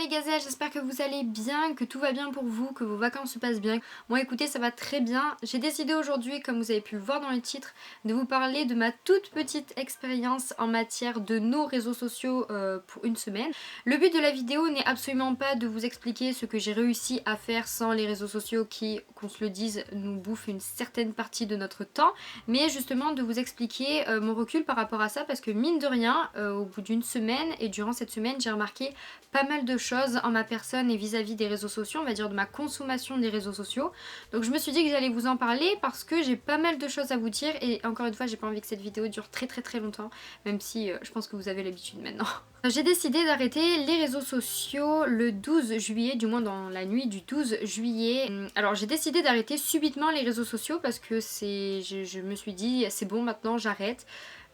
mes gazelles, j'espère que vous allez bien, que tout va bien pour vous, que vos vacances se passent bien. Moi écoutez, ça va très bien. J'ai décidé aujourd'hui, comme vous avez pu le voir dans le titre, de vous parler de ma toute petite expérience en matière de nos réseaux sociaux pour une semaine. Le but de la vidéo n'est absolument pas de vous expliquer ce que j'ai réussi à faire sans les réseaux sociaux qui, qu'on se le dise, nous bouffent une certaine partie de notre temps, mais justement de vous expliquer mon recul par rapport à ça, parce que mine de rien, au bout d'une semaine et durant cette semaine, j'ai remarqué pas mal de choses en ma personne et vis-à-vis des réseaux sociaux, on va dire de ma consommation des réseaux sociaux. Donc je me suis dit que j'allais vous en parler parce que j'ai pas mal de choses à vous dire et encore une fois j'ai pas envie que cette vidéo dure très longtemps, même si je pense que vous avez l'habitude maintenant. J'ai décidé d'arrêter les réseaux sociaux le 12 juillet, du moins dans la nuit du 12 juillet. Alors j'ai décidé d'arrêter subitement les réseaux sociaux parce que je me suis dit c'est bon maintenant j'arrête.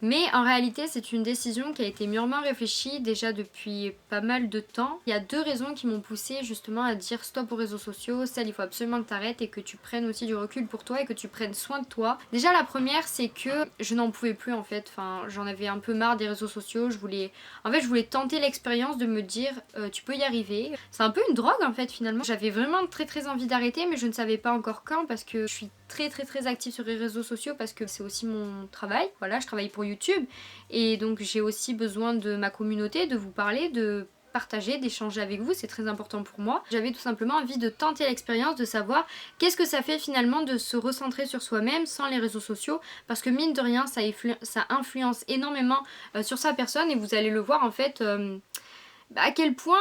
Mais en réalité c'est une décision qui a été mûrement réfléchie déjà depuis pas mal de temps. Il y a deux raisons qui m'ont poussée justement à dire stop aux réseaux sociaux, celle il faut absolument que tu arrêtes et que tu prennes aussi du recul pour toi et que tu prennes soin de toi. Déjà la première c'est que je n'en pouvais plus en fait, enfin j'en avais un peu marre des réseaux sociaux, je voulais tenter l'expérience de me dire tu peux y arriver. C'est un peu une drogue en fait finalement. J'avais vraiment très envie d'arrêter mais je ne savais pas encore quand parce que je suis très active sur les réseaux sociaux parce que c'est aussi mon travail. Voilà, je travaille pour YouTube et donc j'ai aussi besoin de ma communauté, de vous parler, de partager, d'échanger avec vous, c'est très important pour moi. J'avais tout simplement envie de tenter l'expérience, de savoir qu'est-ce que ça fait finalement de se recentrer sur soi-même sans les réseaux sociaux, parce que mine de rien ça influence énormément sur sa personne et vous allez le voir en fait à quel point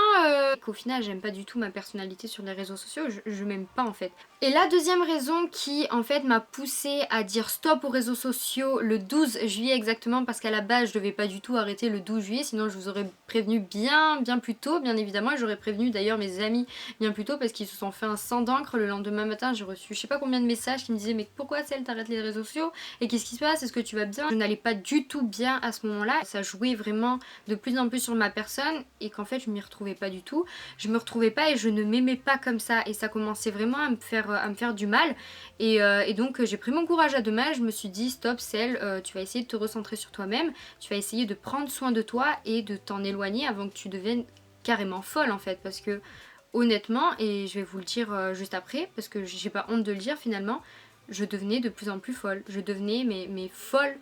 qu'au final j'aime pas du tout ma personnalité sur les réseaux sociaux, je m'aime pas en fait. Et la deuxième raison qui en fait m'a poussée à dire stop aux réseaux sociaux le 12 juillet exactement, parce qu'à la base je devais pas du tout arrêter le 12 juillet, sinon je vous aurais prévenu bien plus tôt, bien évidemment, et j'aurais prévenu d'ailleurs mes amis bien plus tôt parce qu'ils se sont fait un sang d'encre. Le lendemain matin j'ai reçu je sais pas combien de messages qui me disaient mais pourquoi Celle t'arrêtes les réseaux sociaux et qu'est-ce qui se passe, est-ce que tu vas bien? Je n'allais pas du tout bien à ce moment là, ça jouait vraiment de plus en plus sur ma personne et qu'en fait je m'y retrouvais pas du tout, je me retrouvais pas et je ne m'aimais pas comme ça et ça commençait vraiment à me faire du mal et donc j'ai pris mon courage à deux mains, je me suis dit stop Celle, tu vas essayer de te recentrer sur toi-même, tu vas essayer de prendre soin de toi et de t'en éloigner avant que tu deviennes carrément folle en fait, parce que honnêtement, et je vais vous le dire juste après parce que j'ai pas honte de le dire finalement, je devenais de plus en plus folle, je devenais mais folle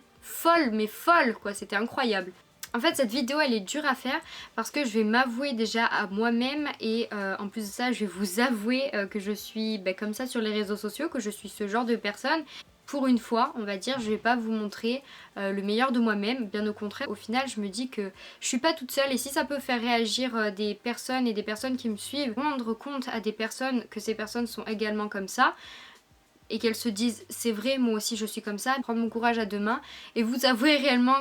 quoi, c'était incroyable. En fait cette vidéo elle est dure à faire parce que je vais m'avouer déjà à moi-même et en plus de ça je vais vous avouer que je suis comme ça sur les réseaux sociaux, que je suis ce genre de personne. Pour une fois, on va dire, je vais pas vous montrer le meilleur de moi-même, bien au contraire. Au final, je me dis que je suis pas toute seule et si ça peut faire réagir des personnes et des personnes qui me suivent, rendre compte à des personnes que ces personnes sont également comme ça, et qu'elles se disent c'est vrai moi aussi je suis comme ça, prendre mon courage à deux mains et vous avouer réellement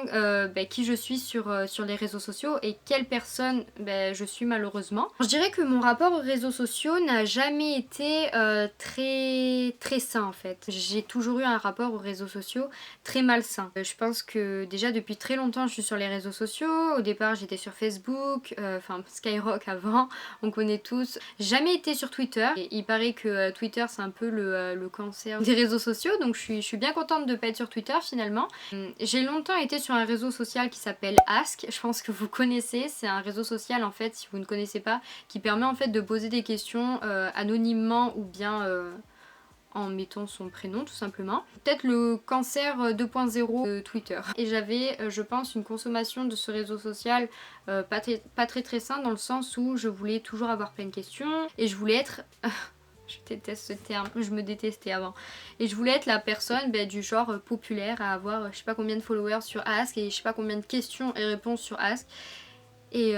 qui je suis sur les réseaux sociaux et quelle personne je suis malheureusement. Je dirais que mon rapport aux réseaux sociaux n'a jamais été très sain en fait. J'ai toujours eu un rapport aux réseaux sociaux très malsain. Je pense que déjà depuis très longtemps je suis sur les réseaux sociaux. Au départ j'étais sur Facebook, enfin Skyrock avant, on connaît tous. Jamais été sur Twitter et il paraît que Twitter c'est un peu le cancer des réseaux sociaux, donc je suis bien contente de pas être sur Twitter finalement. J'ai longtemps été sur un réseau social qui s'appelle Ask, je pense que vous connaissez, c'est un réseau social en fait, si vous ne connaissez pas, qui permet en fait de poser des questions anonymement ou bien en mettant son prénom tout simplement. Peut-être le cancer 2.0 de Twitter. Et j'avais je pense une consommation de ce réseau social pas très sain, dans le sens où je voulais toujours avoir plein de questions et je voulais être... Je déteste ce terme, je me détestais avant. Et je voulais être la personne du genre populaire à avoir je sais pas combien de followers sur Ask et je sais pas combien de questions et réponses sur Ask. Et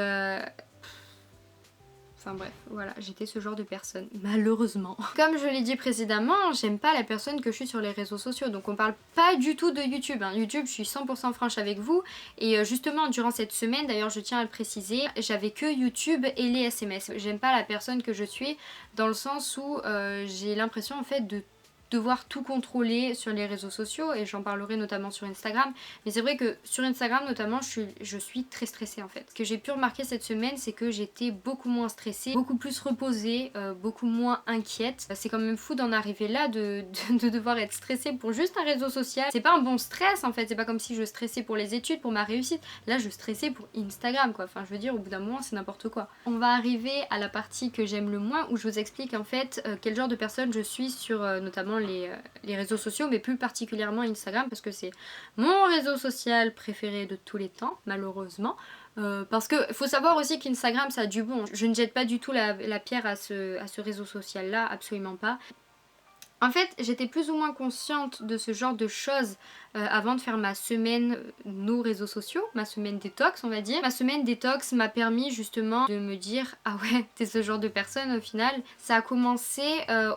enfin bref, voilà, j'étais ce genre de personne, malheureusement. Comme je l'ai dit précédemment, j'aime pas la personne que je suis sur les réseaux sociaux, donc on parle pas du tout de YouTube. YouTube, je suis 100% franche avec vous, et justement, durant cette semaine, d'ailleurs je tiens à le préciser, j'avais que YouTube et les SMS. J'aime pas la personne que je suis, dans le sens où j'ai l'impression en fait de devoir tout contrôler sur les réseaux sociaux et j'en parlerai notamment sur Instagram. Mais c'est vrai que sur Instagram notamment je suis très stressée en fait. Ce que j'ai pu remarquer cette semaine c'est que j'étais beaucoup moins stressée, beaucoup plus reposée, beaucoup moins inquiète. C'est quand même fou d'en arriver là, de devoir être stressée pour juste un réseau social. C'est pas un bon stress en fait, c'est pas comme si je stressais pour les études, pour ma réussite. Là je stressais pour Instagram quoi, enfin je veux dire au bout d'un moment c'est n'importe quoi. On va arriver à la partie que j'aime le moins où je vous explique en fait quel genre de personne je suis sur notamment les réseaux sociaux, mais plus particulièrement Instagram parce que c'est mon réseau social préféré de tous les temps malheureusement. Parce que faut savoir aussi qu'Instagram ça a du bon. Je ne jette pas du tout la pierre à ce réseau social là, absolument pas. En fait, j'étais plus ou moins consciente de ce genre de choses avant de faire ma semaine nos réseaux sociaux, ma semaine détox on va dire. Ma semaine détox m'a permis justement de me dire ah ouais, t'es ce genre de personne au final. Ça a commencé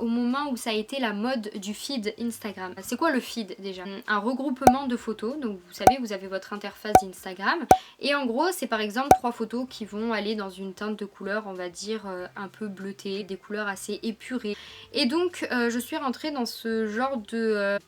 au moment où ça a été la mode du feed Instagram. C'est quoi le feed déjà? Un regroupement de photos, donc vous savez vous avez votre interface d'Instagram et en gros c'est par exemple 3 photos qui vont aller dans une teinte de couleur on va dire un peu bleutée, des couleurs assez épurées. Et donc je suis rentrée dans ce genre de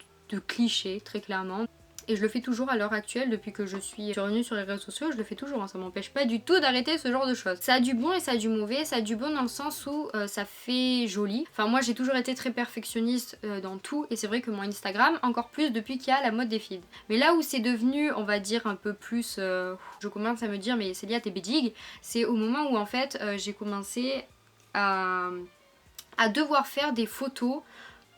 cliché très clairement. Et je le fais toujours à l'heure actuelle depuis que je suis revenue sur les réseaux sociaux, je le fais toujours, hein, ça m'empêche pas du tout d'arrêter ce genre de choses. Ça a du bon et ça a du mauvais, ça a du bon dans le sens où ça fait joli. Enfin moi j'ai toujours été très perfectionniste dans tout et c'est vrai que mon Instagram, encore plus depuis qu'il y a la mode des feeds. Mais là où c'est devenu, on va dire un peu plus, je commence à me dire mais c'est lié à tes bédigues, c'est au moment où en fait j'ai commencé à devoir faire des photos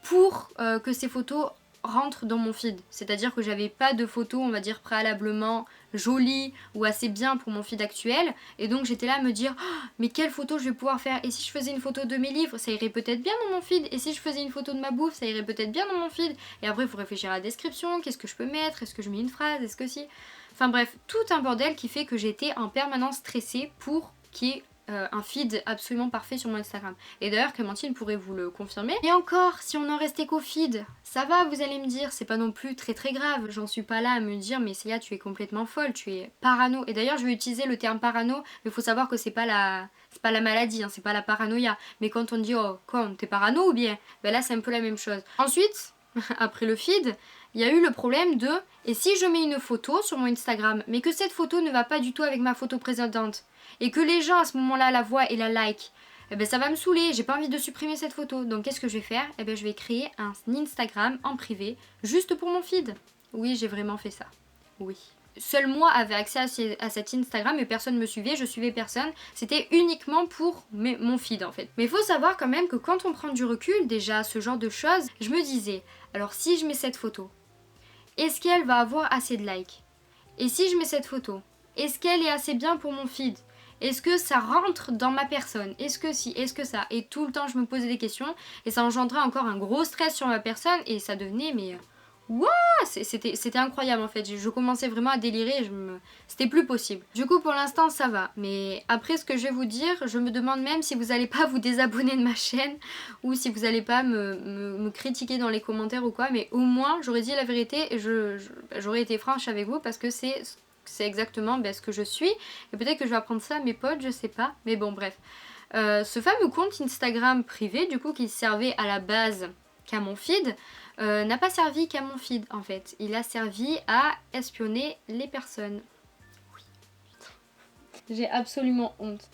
pour que ces photos rentrent dans mon feed. C'est-à-dire que j'avais pas de photos, on va dire, préalablement jolies ou assez bien pour mon feed actuel. Et donc j'étais là à me dire, oh, mais quelle photo je vais pouvoir faire? Et si je faisais une photo de mes livres, ça irait peut-être bien dans mon feed. Et si je faisais une photo de ma bouffe, ça irait peut-être bien dans mon feed. Et après, il faut réfléchir à la description. Qu'est-ce que je peux mettre? Est-ce que je mets une phrase? Est-ce que si? Enfin bref, tout un bordel qui fait que j'étais en permanence stressée pour qu'il y ait un feed absolument parfait sur mon Instagram. Et d'ailleurs Clémentine pourrait vous le confirmer. Et encore, si on en restait qu'au feed, ça va vous allez me dire, c'est pas non plus très grave. J'en suis pas là à me dire mais Célia tu es complètement folle, tu es parano. Et d'ailleurs je vais utiliser le terme parano, mais il faut savoir que c'est pas la maladie, hein, c'est pas la paranoïa. Mais quand on dit oh quoi, t'es parano ou bien, ben là c'est un peu la même chose. Ensuite, après le feed, il y a eu le problème de et si je mets une photo sur mon Instagram mais que cette photo ne va pas du tout avec ma photo précédente et que les gens à ce moment-là la voient et la like, eh ben ça va me saouler, j'ai pas envie de supprimer cette photo. Donc qu'est-ce que je vais faire? Eh ben je vais créer un Instagram en privé juste pour mon feed. Oui, j'ai vraiment fait ça. Oui. Seul moi avait accès à cet Instagram et personne ne me suivait, je suivais personne. C'était uniquement pour mon feed en fait. Mais il faut savoir quand même que quand on prend du recul, déjà ce genre de choses, je me disais, alors si je mets cette photo, est-ce qu'elle va avoir assez de likes? Et si je mets cette photo, est-ce qu'elle est assez bien pour mon feed? Est-ce que ça rentre dans ma personne? Est-ce que si? Est-ce que ça? Et tout le temps je me posais des questions et ça engendrait encore un gros stress sur ma personne et ça devenait mais... Wouah, c'était incroyable en fait, je commençais vraiment à délirer, c'était plus possible. Du coup pour l'instant ça va, mais après ce que je vais vous dire, je me demande même si vous allez pas vous désabonner de ma chaîne ou si vous allez pas me critiquer dans les commentaires ou quoi, mais au moins j'aurais dit la vérité et j'aurais été franche avec vous parce que c'est exactement ce que je suis et peut-être que je vais apprendre ça à mes potes, je sais pas, mais bon bref. Ce fameux compte Instagram privé du coup qui servait à la base qu'à mon feed, n'a pas servi qu'à mon feed en fait. Il a servi à espionner les personnes. Oui. J'ai absolument honte.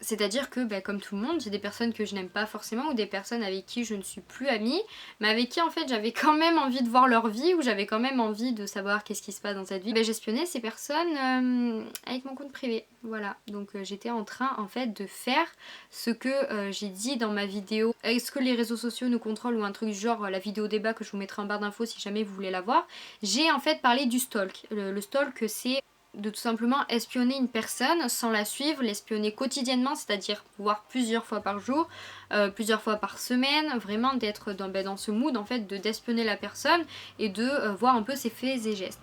C'est-à-dire que comme tout le monde, j'ai des personnes que je n'aime pas forcément ou des personnes avec qui je ne suis plus amie, mais avec qui en fait j'avais quand même envie de voir leur vie ou j'avais quand même envie de savoir qu'est-ce qui se passe dans cette vie. J'espionnais ces personnes avec mon compte privé. Voilà, donc j'étais en train en fait de faire ce que j'ai dit dans ma vidéo. Est-ce que les réseaux sociaux nous contrôlent ou un truc du genre la vidéo débat que je vous mettrai en barre d'infos si jamais vous voulez la voir. J'ai en fait parlé du stalk. Le stalk c'est de tout simplement espionner une personne sans la suivre, l'espionner quotidiennement, c'est-à-dire voir plusieurs fois par jour, plusieurs fois par semaine, vraiment d'être dans ce mood en fait d'espionner la personne et de voir un peu ses faits et gestes.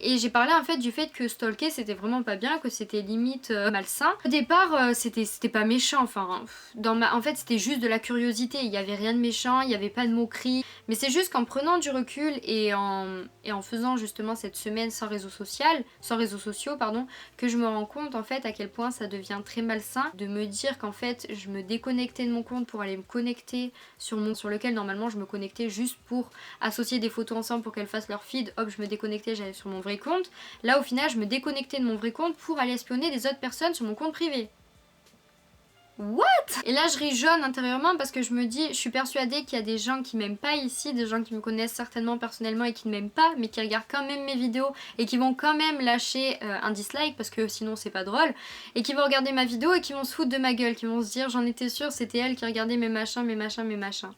Et j'ai parlé en fait du fait que stalker c'était vraiment pas bien, que c'était limite malsain. Au départ c'était pas méchant, enfin en fait c'était juste de la curiosité, il y avait rien de méchant, il y avait pas de moquerie. Mais c'est juste qu'en prenant du recul et en faisant justement cette semaine sans réseaux sociaux pardon, que je me rends compte en fait à quel point ça devient très malsain de me dire qu'en fait je me déconnectais de mon compte pour aller me connecter sur lequel normalement je me connectais juste pour associer des photos ensemble pour qu'elles fassent leur feed, hop je me déconnectais, j'allais sur mon vrai compte. Là au final je me déconnectais de mon vrai compte pour aller espionner des autres personnes sur mon compte privé. What? Et là je ris jaune intérieurement parce que je me dis, je suis persuadée qu'il y a des gens qui m'aiment pas ici, des gens qui me connaissent certainement personnellement et qui ne m'aiment pas, mais qui regardent quand même mes vidéos et qui vont quand même lâcher un dislike parce que sinon c'est pas drôle, et qui vont regarder ma vidéo et qui vont se foutre de ma gueule, qui vont se dire j'en étais sûre c'était elle qui regardait mes machins, mes machins, mes machins.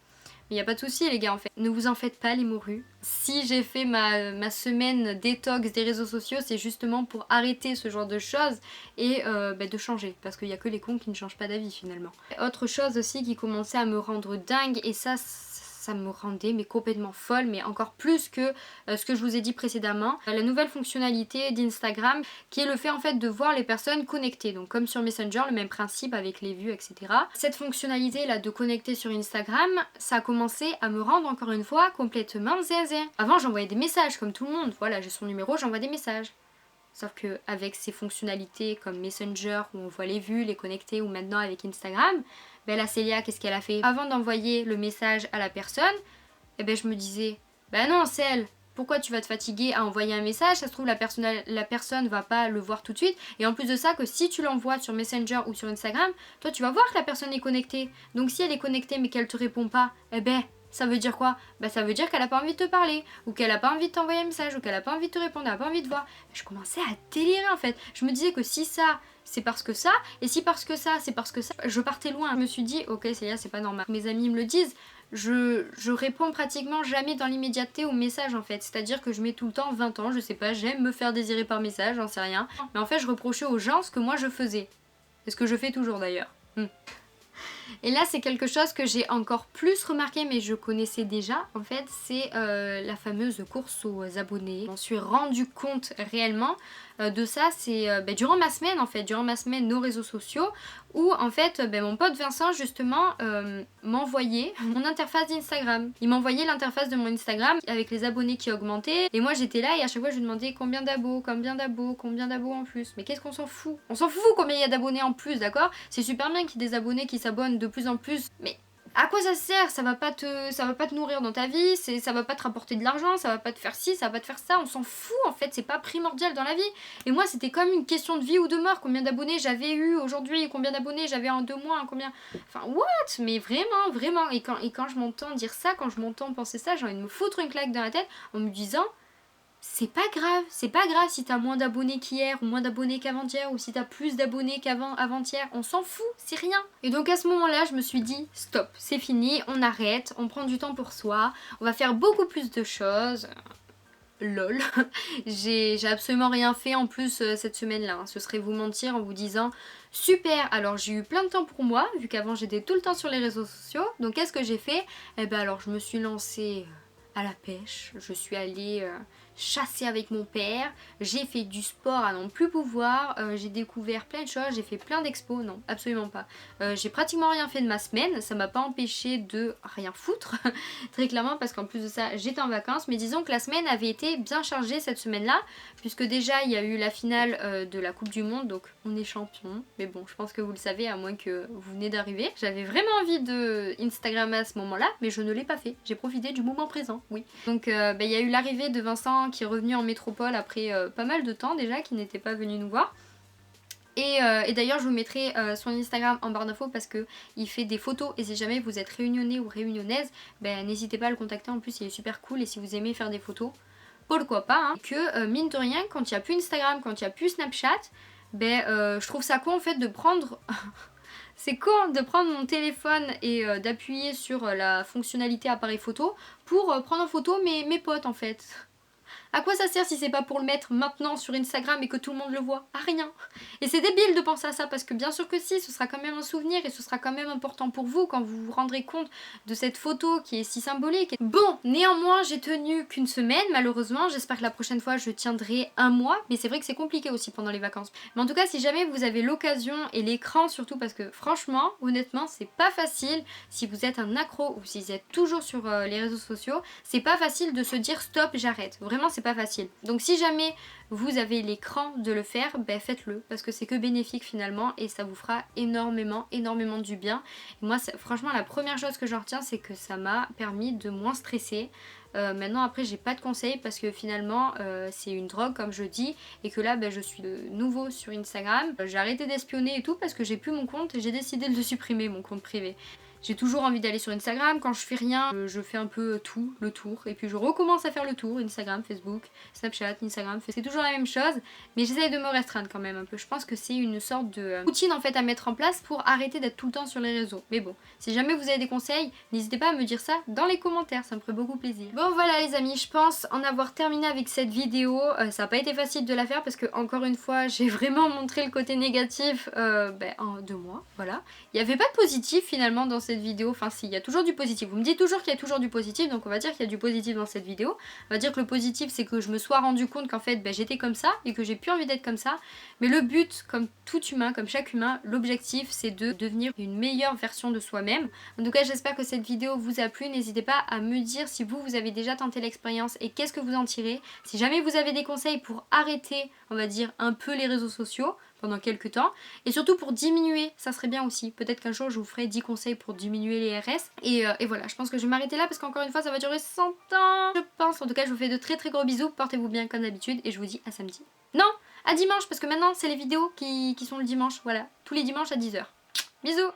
Mais y a pas de souci les gars en fait, ne vous en faites pas les morues. Si j'ai fait ma semaine détox des réseaux sociaux, c'est justement pour arrêter ce genre de choses et de changer. Parce qu'il y a que les cons qui ne changent pas d'avis finalement. Autre chose aussi qui commençait à me rendre dingue, et ça me rendait mais complètement folle, mais encore plus que ce que je vous ai dit précédemment, la nouvelle fonctionnalité d'Instagram qui est le fait en fait de voir les personnes connectées, donc comme sur Messenger, le même principe avec les vues etc. Cette fonctionnalité là de connecter sur Instagram, ça a commencé à me rendre encore une fois complètement zinzin. Avant j'envoyais des messages comme tout le monde, voilà j'ai son numéro, j'envoie des messages. Sauf que avec ces fonctionnalités comme Messenger où on voit les vues, les connecter, ou maintenant avec Instagram, ben la Célia qu'est-ce qu'elle a fait? Avant d'envoyer le message à la personne, eh ben je me disais, ben non Celle, pourquoi tu vas te fatiguer à envoyer un message? Ça se trouve la personne va pas le voir tout de suite, et en plus de ça que si tu l'envoies sur Messenger ou sur Instagram, toi tu vas voir que la personne est connectée. Donc si elle est connectée mais qu'elle te répond pas, eh ben ça veut dire quoi? Bah ça veut dire qu'elle a pas envie de te parler, ou qu'elle a pas envie de t'envoyer un message, ou qu'elle a pas envie de te répondre, elle a pas envie de voir. Je commençais à délirer en fait. Je me disais que si ça, c'est parce que ça, et si parce que ça, c'est parce que ça, je partais loin. Je me suis dit, ok Célia, c'est pas normal. Mes amis me le disent, je réponds pratiquement jamais dans l'immédiateté aux messages en fait. C'est-à-dire que je mets tout le temps 20 ans, je sais pas, j'aime me faire désirer par message, j'en sais rien. Mais en fait je reprochais aux gens ce que moi je faisais. Et ce que je fais toujours d'ailleurs. Et là c'est quelque chose que j'ai encore plus remarqué, mais je connaissais déjà en fait, c'est la fameuse course aux abonnés. Je m'en suis rendu compte réellement de ça, c'est durant ma semaine en fait, durant ma semaine nos réseaux sociaux, où en fait mon pote Vincent justement m'envoyait mon interface d'Instagram. Il m'envoyait l'interface de mon Instagram avec les abonnés qui augmentaient, et moi j'étais là et à chaque fois je lui demandais combien d'abos en plus. Mais qu'est-ce qu'on s'en fout? On s'en fout combien il y a d'abonnés en plus, d'accord? C'est super bien qu'il y ait des abonnés qui s'abonnent de plus en plus, mais à quoi ça sert? Ça va pas te nourrir dans ta vie, ça va pas te rapporter de l'argent, ça va pas te faire ci, ça va pas te faire ça, on s'en fout en fait, c'est pas primordial dans la vie. Et moi c'était comme une question de vie ou de mort, combien d'abonnés j'avais eu aujourd'hui, combien d'abonnés j'avais en 2 mois, combien... Enfin what? Mais vraiment, et quand je m'entends dire ça, quand je m'entends penser ça, j'ai envie de me foutre une claque dans la tête en me disant... C'est pas grave si t'as moins d'abonnés qu'hier ou moins d'abonnés qu'avant-hier, ou si t'as plus d'abonnés qu'avant-hier, on s'en fout, c'est rien. Et donc à ce moment-là, je me suis dit, stop, c'est fini, on arrête, on prend du temps pour soi, on va faire beaucoup plus de choses. Lol. J'ai absolument rien fait en plus cette semaine-là, hein. Ce serait vous mentir en vous disant, super, alors j'ai eu plein de temps pour moi, vu qu'avant j'étais tout le temps sur les réseaux sociaux, donc qu'est-ce que j'ai fait? Eh ben alors je me suis lancée à la pêche, je suis allée... chasser avec mon père, j'ai fait du sport à n'en plus pouvoir, j'ai découvert plein de choses, j'ai fait plein d'expos, non absolument pas. J'ai pratiquement rien fait de ma semaine, ça m'a pas empêché de rien foutre, très clairement, parce qu'en plus de ça j'étais en vacances, mais disons que la semaine avait été bien chargée cette semaine-là, puisque déjà il y a eu la finale de la Coupe du Monde, donc on est champion, mais bon je pense que vous le savez à moins que vous venez d'arriver. J'avais vraiment envie de Instagram à ce moment-là, mais je ne l'ai pas fait, j'ai profité du moment présent, oui. Donc il y a eu l'arrivée de Vincent qui est revenu en métropole après pas mal de temps déjà, qui n'était pas venu nous voir. Et d'ailleurs je vous mettrai son Instagram en barre d'infos parce que il fait des photos, et si jamais vous êtes réunionnais ou réunionnaise, n'hésitez pas à le contacter, en plus il est super cool, et si vous aimez faire des photos, pourquoi pas, hein. Que mine de rien, quand il n'y a plus Instagram, quand il n'y a plus Snapchat, je trouve ça con en fait de prendre... C'est con de prendre mon téléphone et d'appuyer sur la fonctionnalité appareil photo pour prendre en photo mes potes en fait. À quoi ça sert si c'est pas pour le mettre maintenant sur Instagram et que tout le monde le voit? À rien. Et c'est débile de penser à ça parce que bien sûr que si, ce sera quand même un souvenir et ce sera quand même important pour vous quand vous vous rendrez compte de cette photo qui est si symbolique. Bon, néanmoins, j'ai tenu qu'une semaine malheureusement. J'espère que la prochaine fois je tiendrai un mois, mais c'est vrai que c'est compliqué aussi pendant les vacances. Mais en tout cas, si jamais vous avez l'occasion et l'écran surtout, parce que franchement, honnêtement, c'est pas facile si vous êtes un accro ou si vous êtes toujours sur les réseaux sociaux, c'est pas facile de se dire stop, j'arrête. Vraiment, c'est pas facile. Donc si jamais vous avez l'écran de le faire, ben faites-le parce que c'est que bénéfique finalement et ça vous fera énormément du bien. Et moi, franchement, la première chose que j'en retiens, c'est que ça m'a permis de moins stresser. Maintenant après j'ai pas de conseils parce que finalement c'est une drogue comme je dis et que là je suis de nouveau sur Instagram. J'ai arrêté d'espionner et tout parce que j'ai plus mon compte et j'ai décidé de le supprimer, mon compte privé. J'ai toujours envie d'aller sur Instagram, quand je fais rien, je fais un peu tout, le tour, et puis je recommence à faire le tour, Instagram, Facebook, Snapchat, Instagram, c'est toujours la même chose, mais j'essaye de me restreindre quand même un peu. Je pense que c'est une sorte de routine en fait à mettre en place pour arrêter d'être tout le temps sur les réseaux. Mais bon, si jamais vous avez des conseils, n'hésitez pas à me dire ça dans les commentaires, ça me ferait beaucoup plaisir. Bon voilà les amis, je pense en avoir terminé avec cette vidéo. Ça n'a pas été facile de la faire parce que encore une fois, j'ai vraiment montré le côté négatif de moi, voilà. Il n'y avait pas de positif finalement dans cette vidéo, enfin si, il y a toujours du positif. Vous me dites toujours qu'il y a toujours du positif, donc on va dire qu'il y a du positif dans cette vidéo. On va dire que le positif c'est que je me sois rendu compte qu'en fait j'étais comme ça et que j'ai plus envie d'être comme ça. Mais le but, comme tout humain, comme chaque humain, l'objectif c'est de devenir une meilleure version de soi-même. En tout cas j'espère que cette vidéo vous a plu, n'hésitez pas à me dire si vous avez déjà tenté l'expérience et qu'est-ce que vous en tirez. Si jamais vous avez des conseils pour arrêter, on va dire, un peu les réseaux sociaux pendant quelques temps et surtout pour diminuer, ça serait bien aussi. Peut-être qu'un jour je vous ferai 10 conseils pour diminuer les RS et voilà, je pense que je vais m'arrêter là parce qu'encore une fois ça va durer 100 ans je pense. En tout cas je vous fais de très gros bisous, portez-vous bien comme d'habitude et je vous dis à samedi. Non, à dimanche parce que maintenant c'est les vidéos qui sont le dimanche, voilà, tous les dimanches à 10 h. Bisous.